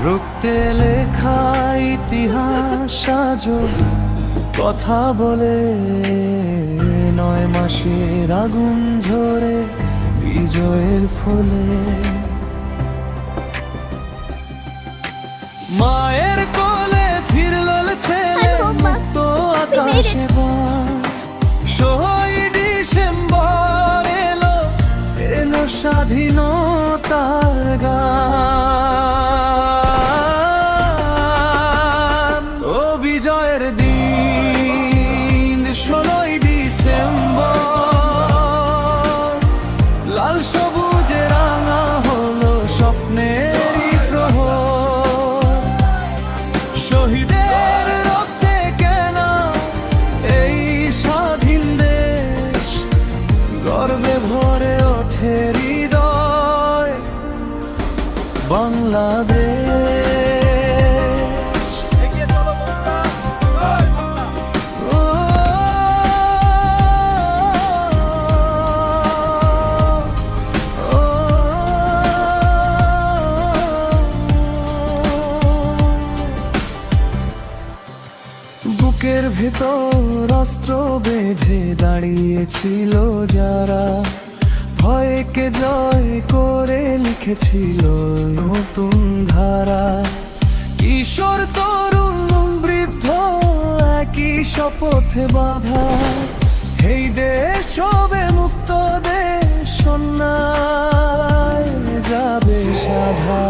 রক্তে লেখা ইতিহাস আজও কথা বলে। 9 মাসের আগুন ঝরে বিজয়ের ফলে। মায়ের কোলে ফিরল ছেলে, মুক্ত আকাশে বাস। 16 ডিসেম্বর এলো, এলো স্বাধীনতার গান। ও বিজয়ের দিন 16 ডিসেম্বর, লাল সবুজে রাঙা হলো স্বপ্নেরই প্রহর। শহীদের রক্তে কেনা এই স্বাধীন দেশ, গর্বে ভরে ওঠে হৃদয় বাংলাদেশ। বুকের ভেতর অস্ত্র বেঁধে দাঁড়িয়েছিল যারা, ভয়কে জয় করে লিখেছিল নতুন ধারা। কিশোর তরুণ বৃদ্ধ একই শপথে বাঁধা, এই দেশ হবে মুক্ত দেশ, অন্যায় যাবে সাধা।